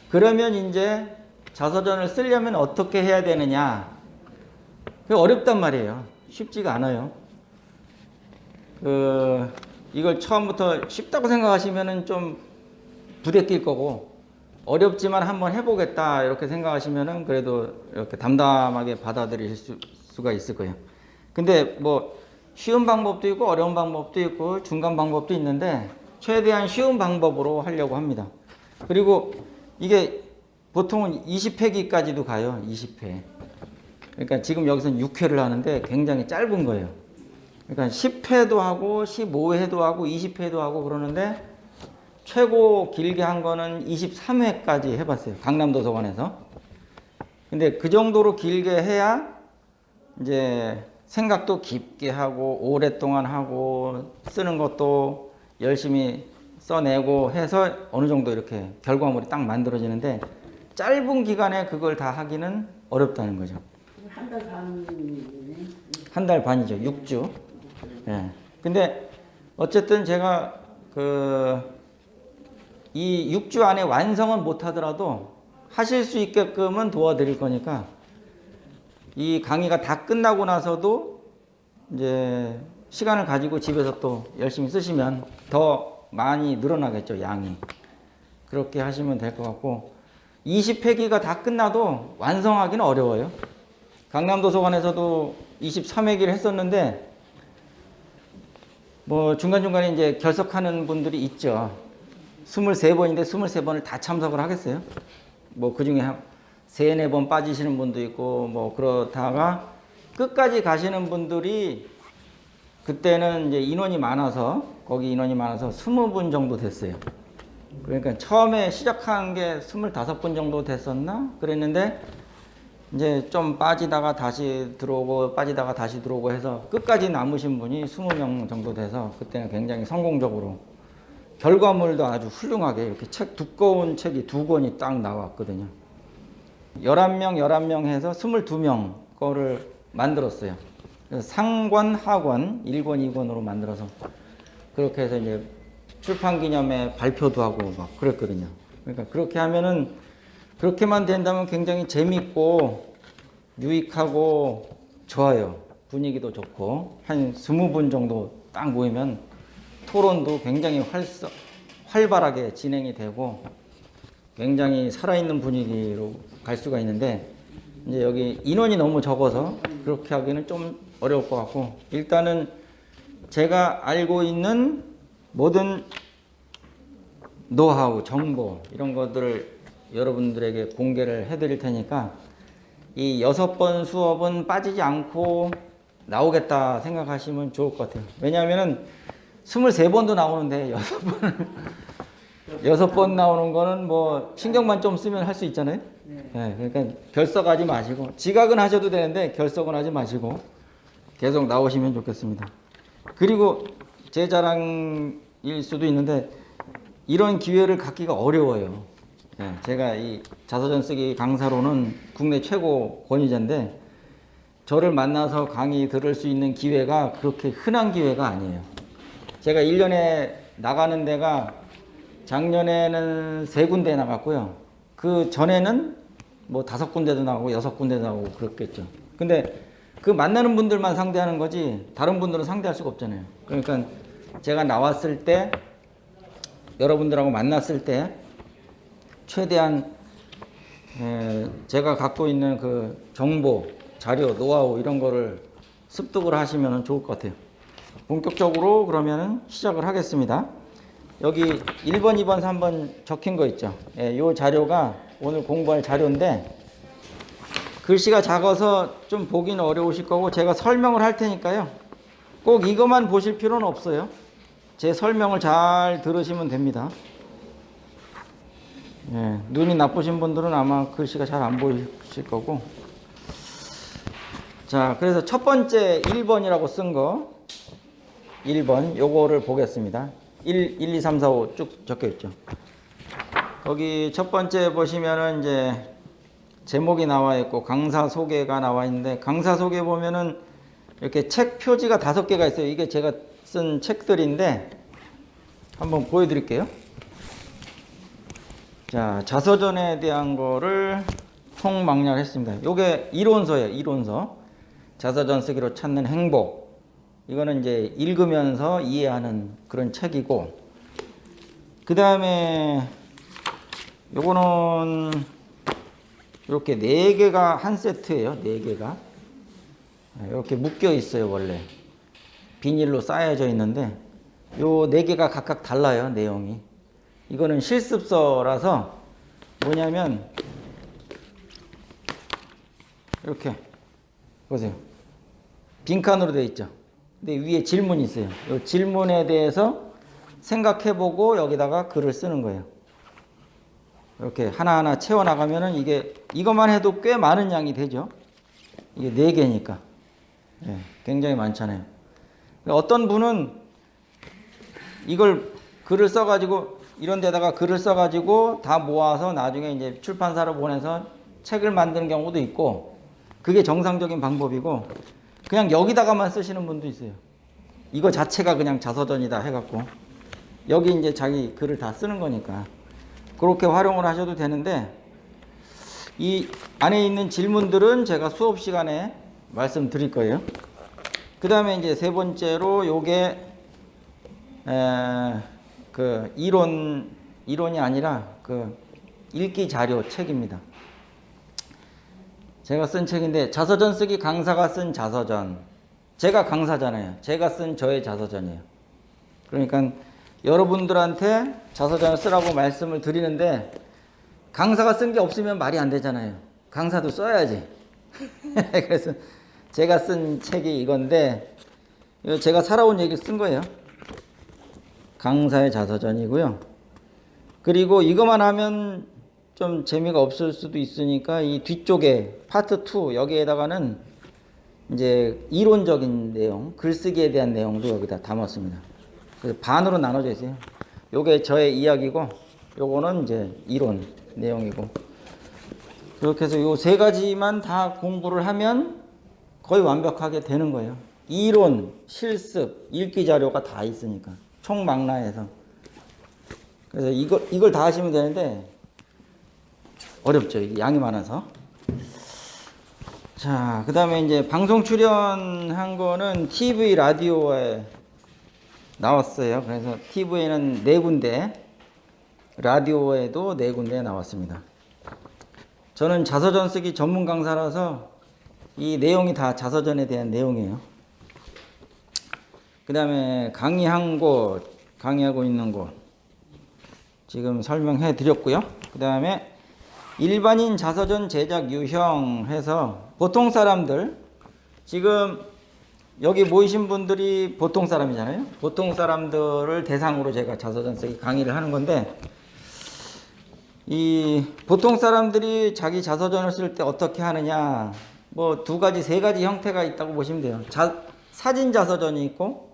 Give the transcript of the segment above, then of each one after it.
그러면 이제 자서전을 쓰려면 어떻게 해야 되느냐? 그게 어렵단 말이에요. 쉽지가 않아요. 이걸 처음부터 쉽다고 생각하시면은 좀 부대낄 거고, 어렵지만 한번 해보겠다 이렇게 생각하시면은 그래도 이렇게 담담하게 받아들일 수가 있을 거예요. 근데 뭐 쉬운 방법도 있고 어려운 방법도 있고 중간 방법도 있는데 최대한 쉬운 방법으로 하려고 합니다. 그리고 이게 보통은 20회기까지도 가요. 20회. 그러니까 지금 여기서는 6회를 하는데 굉장히 짧은 거예요. 그러니까 10회도 하고 15회도 하고 20회도 하고 그러는데 최고 길게 한 거는 23회까지 해봤어요. 강남도서관에서. 근데 그 정도로 길게 해야 이제 생각도 깊게 하고 오랫동안 하고 쓰는 것도 열심히 써내고 해서 어느 정도 이렇게 결과물이 딱 만들어지는데 짧은 기간에 그걸 다 하기는 어렵다는 거죠. 한 달 반이네. 한 달 반이죠. 6주. 예. 근데 어쨌든 제가 이 6주 안에 완성은 못 하더라도 하실 수 있게끔은 도와드릴 거니까 이 강의가 다 끝나고 나서도 이제 시간을 가지고 집에서 또 열심히 쓰시면 더 많이 늘어나겠죠, 양이. 그렇게 하시면 될 것 같고 20회기가 다 끝나도 완성하기는 어려워요. 강남도서관에서도 23회기를 했었는데 뭐 중간중간에 이제 결석하는 분들이 있죠. 23번인데 23번을 다 참석을 하겠어요? 뭐 그 중에 한 3, 4번 빠지시는 분도 있고 뭐 그러다가 끝까지 가시는 분들이 그때는 이제 인원이 많아서 거기 인원이 많아서 20분 정도 됐어요. 그러니까 처음에 시작한 게 25분 정도 됐었나? 그랬는데 이제 좀 빠지다가 다시 들어오고 빠지다가 다시 들어오고 해서 끝까지 남으신 분이 20명 정도 돼서 그때는 굉장히 성공적으로 결과물도 아주 훌륭하게 이렇게 두꺼운 책이 2권이 딱 나왔거든요. 11명 해서 22명 거를 만들었어요. 그래서 상권, 하권, 1권, 2권으로 만들어서 그렇게 해서 이제 출판 기념회 발표도 하고 막 그랬거든요. 그러니까 그렇게 하면은 그렇게만 된다면 굉장히 재밌고 유익하고 좋아요. 분위기도 좋고 한 20분 정도 딱 모이면 토론도 굉장히 활발하게 진행이 되고 굉장히 살아있는 분위기로 갈 수가 있는데 이제 여기 인원이 너무 적어서 그렇게 하기는 좀 어려울 것 같고 일단은 제가 알고 있는 모든 노하우, 정보 이런 것들을 여러분들에게 공개를 해드릴 테니까 이 6번 수업은 빠지지 않고 나오겠다 생각하시면 좋을 것 같아요. 왜냐하면은 23번도 나오는데 6번 나오는 거는 뭐 신경만 좀 쓰면 할 수 있잖아요. 네, 그러니까 결석하지 마시고 지각은 하셔도 되는데 결석은 하지 마시고 계속 나오시면 좋겠습니다. 그리고 제 자랑일 수도 있는데 이런 기회를 갖기가 어려워요. 네, 제가 이 자서전 쓰기 강사로는 국내 최고 권위자인데 저를 만나서 강의 들을 수 있는 기회가 그렇게 흔한 기회가 아니에요. 제가 1년에 나가는 데가 작년에는 3군데 나갔고요. 그 전에는 뭐 5군데도 나가고 6군데도 나가고 그렇겠죠. 근데 그 만나는 분들만 상대하는 거지 다른 분들은 상대할 수가 없잖아요. 그러니까 제가 나왔을 때 여러분들하고 만났을 때 최대한 제가 갖고 있는 그 정보, 자료, 노하우 이런 거를 습득을 하시면 좋을 것 같아요. 본격적으로 그러면 시작을 하겠습니다. 여기 1번, 2번, 3번 적힌 거 있죠. 이 자료가 오늘 공부할 자료인데 글씨가 작아서 좀 보기는 어려우실 거고 제가 설명을 할 테니까요. 꼭 이것만 보실 필요는 없어요. 제 설명을 잘 들으시면 됩니다. 눈이 나쁘신 분들은 아마 글씨가 잘 안 보이실 거고. 자, 그래서 첫 번째 1번이라고 쓴 거 1번 요거를 보겠습니다. 1, 2, 3, 4, 5 쭉 적혀 있죠. 거기 첫 번째 보시면은 이제 제목이 나와 있고 강사 소개가 나와 있는데 강사 소개 보면은 이렇게 책 표지가 5개가 있어요. 이게 제가 쓴 책들인데 한번 보여드릴게요. 자, 자서전에 대한 거를 총망라했습니다. 요게 이론서예요. 이론서. 자서전 쓰기로 찾는 행복. 이거는 이제 읽으면서 이해하는 그런 책이고, 그 다음에 요거는 이렇게 4개가 한 세트예요. 4개가 이렇게 묶여 있어요. 원래 비닐로 쌓여져 있는데 요 4개가 각각 달라요. 내용이. 이거는 실습서라서 뭐냐면 이렇게 보세요. 빈칸으로 되어 있죠. 근데 위에 질문이 있어요. 이 질문에 대해서 생각해보고 여기다가 글을 쓰는 거예요. 이렇게 하나하나 채워나가면은 이것만 해도 꽤 많은 양이 되죠. 이게 4개니까. 예, 굉장히 많잖아요. 어떤 분은 이걸 글을 써가지고 이런 데다가 글을 써가지고 다 모아서 나중에 이제 출판사로 보내서 책을 만드는 경우도 있고, 그게 정상적인 방법이고, 그냥 여기다가만 쓰시는 분도 있어요. 이거 자체가 그냥 자서전이다 해갖고 여기 이제 자기 글을 다 쓰는 거니까 그렇게 활용을 하셔도 되는데, 이 안에 있는 질문들은 제가 수업 시간에 말씀드릴 거예요. 그 다음에 이제 3번째로 요게 그 이론이 아니라 그 읽기 자료 책입니다. 제가 쓴 책인데, 자서전 쓰기 강사가 쓴 자서전. 제가 강사잖아요. 제가 쓴 저의 자서전이에요. 그러니까 여러분들한테 자서전을 쓰라고 말씀을 드리는데, 강사가 쓴 게 없으면 말이 안 되잖아요. 강사도 써야지. 그래서 제가 쓴 책이 이건데, 제가 살아온 얘기를 쓴 거예요. 강사의 자서전이고요. 그리고 이것만 하면 좀 재미가 없을 수도 있으니까 이 뒤쪽에 파트 2 여기에다가는 이제 이론적인 내용, 글쓰기에 대한 내용도 여기다 담았습니다. 그래서 반으로 나눠져 있어요. 요게 저의 이야기고 요거는 이제 이론 내용이고, 그렇게 해서 요 3가지만 다 공부를 하면 거의 완벽하게 되는 거예요. 이론, 실습, 읽기 자료가 다 있으니까 총망라해서. 그래서 이걸 다 하시면 되는데 어렵죠. 이게 양이 많아서. 자, 그 다음에 이제 방송 출연한 거는 TV, 라디오에 나왔어요. 그래서 TV에는 4군데, 라디오에도 4군데 나왔습니다. 저는 자서전 쓰기 전문 강사라서 이 내용이 다 자서전에 대한 내용이에요. 그 다음에 강의한 곳, 강의하고 있는 곳 지금 설명해 드렸고요. 그 다음에 일반인 자서전 제작 유형 해서 보통 사람들, 지금 여기 모이신 분들이 보통 사람이잖아요. 보통 사람들을 대상으로 제가 자서전 쓰기 강의를 하는 건데, 이 보통 사람들이 자기 자서전을 쓸 때 어떻게 하느냐, 뭐 2가지, 3가지 형태가 있다고 보시면 돼요. 사진 자서전이 있고,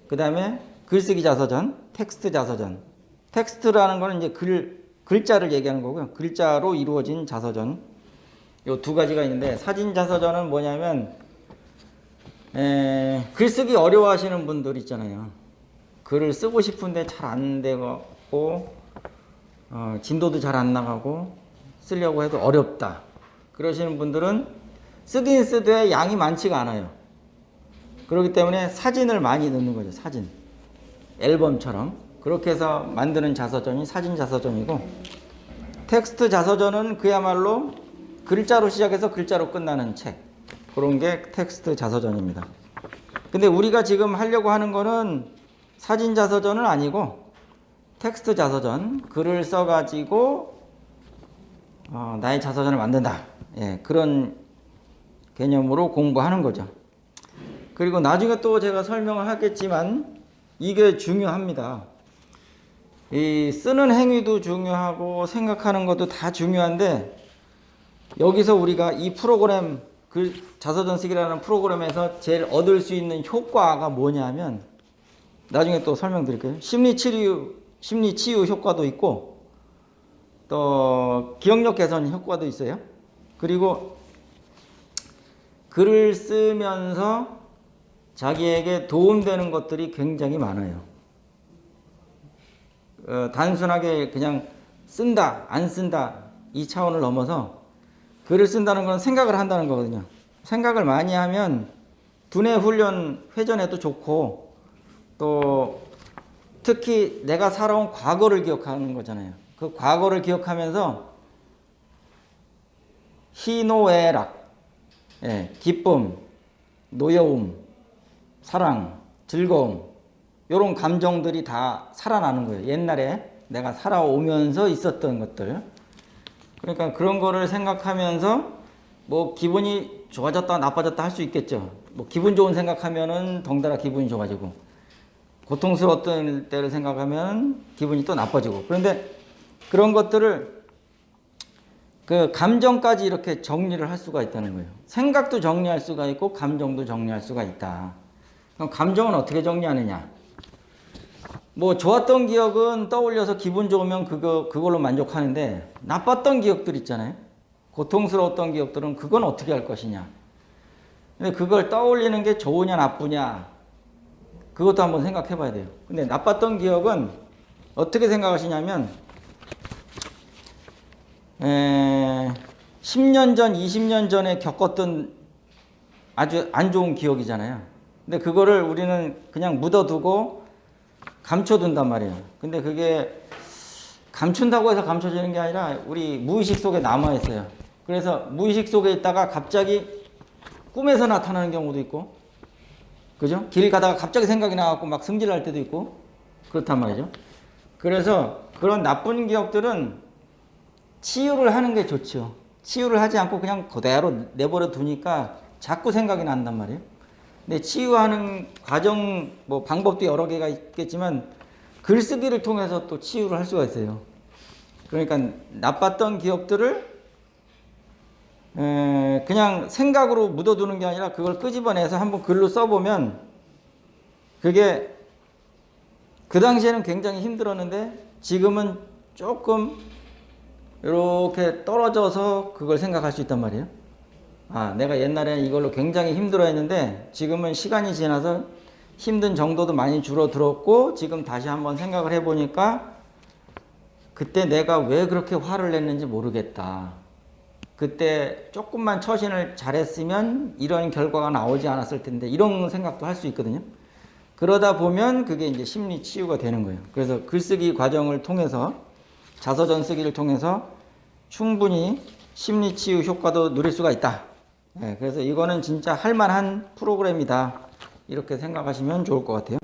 그 다음에 글쓰기 자서전, 텍스트 자서전. 텍스트라는 거는 이제 글자를 얘기하는 거고요. 글자로 이루어진 자서전. 요 2가지가 있는데, 사진 자서전은 뭐냐면, 글쓰기 어려워하시는 분들 있잖아요. 글을 쓰고 싶은데 잘 안 되고, 진도도 잘 안 나가고, 쓰려고 해도 어렵다. 그러시는 분들은 쓰긴 쓰되 양이 많지가 않아요. 그렇기 때문에 사진을 많이 넣는 거죠. 사진. 앨범처럼. 그렇게 해서 만드는 자서전이 사진 자서전이고, 텍스트 자서전은 그야말로 글자로 시작해서 글자로 끝나는 책. 그런 게 텍스트 자서전입니다. 근데 우리가 지금 하려고 하는 거는 사진 자서전은 아니고 텍스트 자서전, 글을 써가지고 나의 자서전을 만든다. 예, 그런 개념으로 공부하는 거죠. 그리고 나중에 또 제가 설명을 하겠지만 이게 중요합니다. 이 쓰는 행위도 중요하고 생각하는 것도 다 중요한데, 여기서 우리가 이 프로그램, 자서전 쓰기라는 프로그램에서 제일 얻을 수 있는 효과가 뭐냐면, 나중에 또 설명드릴게요. 심리 치유 효과도 있고, 또 기억력 개선 효과도 있어요. 그리고 글을 쓰면서 자기에게 도움되는 것들이 굉장히 많아요. 단순하게 그냥 쓴다, 안 쓴다 이 차원을 넘어서 글을 쓴다는 건 생각을 한다는 거거든요. 생각을 많이 하면 두뇌 훈련 회전에도 좋고 또 특히 내가 살아온 과거를 기억하는 거잖아요. 그 과거를 기억하면서 희노애락, 예, 기쁨, 노여움, 사랑, 즐거움 이런 감정들이 다 살아나는 거예요. 옛날에 내가 살아오면서 있었던 것들. 그러니까 그런 거를 생각하면서 뭐 기분이 좋아졌다 나빠졌다 할 수 있겠죠. 뭐 기분 좋은 생각하면은 덩달아 기분이 좋아지고 고통스러웠던 때를 생각하면 기분이 또 나빠지고. 그런데 그런 것들을 그 감정까지 이렇게 정리를 할 수가 있다는 거예요. 생각도 정리할 수가 있고 감정도 정리할 수가 있다. 그럼 감정은 어떻게 정리하느냐? 뭐 좋았던 기억은 떠올려서 기분 좋으면 그걸로 만족하는데 나빴던 기억들 있잖아요. 고통스러웠던 기억들은 그건 어떻게 할 것이냐. 근데 그걸 떠올리는 게 좋으냐 나쁘냐 그것도 한번 생각해 봐야 돼요. 근데 나빴던 기억은 어떻게 생각하시냐면 10년 전, 20년 전에 겪었던 아주 안 좋은 기억이잖아요. 근데 그거를 우리는 그냥 묻어두고 감춰둔단 말이에요. 근데 그게 감춘다고 해서 감춰지는 게 아니라 우리 무의식 속에 남아있어요. 그래서 무의식 속에 있다가 갑자기 꿈에서 나타나는 경우도 있고, 그죠? 길 가다가 갑자기 생각이 나갖고 막 승질날 때도 있고, 그렇단 말이죠. 그래서 그런 나쁜 기억들은 치유를 하는 게 좋죠. 치유를 하지 않고 그냥 그대로 내버려 두니까 자꾸 생각이 난단 말이에요. 근데 치유하는 과정, 뭐 방법도 여러 개가 있겠지만 글쓰기를 통해서 또 치유를 할 수가 있어요. 그러니까 나빴던 기억들을 그냥 생각으로 묻어두는 게 아니라 그걸 끄집어내서 한번 글로 써보면 그게 그 당시에는 굉장히 힘들었는데 지금은 조금 이렇게 떨어져서 그걸 생각할 수 있단 말이에요. 아, 내가 옛날에는 이걸로 굉장히 힘들어 했는데 지금은 시간이 지나서 힘든 정도도 많이 줄어들었고 지금 다시 한번 생각을 해보니까 그때 내가 왜 그렇게 화를 냈는지 모르겠다. 그때 조금만 처신을 잘했으면 이런 결과가 나오지 않았을 텐데 이런 생각도 할 수 있거든요. 그러다 보면 그게 이제 심리 치유가 되는 거예요. 그래서 글쓰기 과정을 통해서 자서전 쓰기를 통해서 충분히 심리 치유 효과도 누릴 수가 있다. 그래서 이거는 진짜 할 만한 프로그램이다. 이렇게 생각하시면 좋을 것 같아요.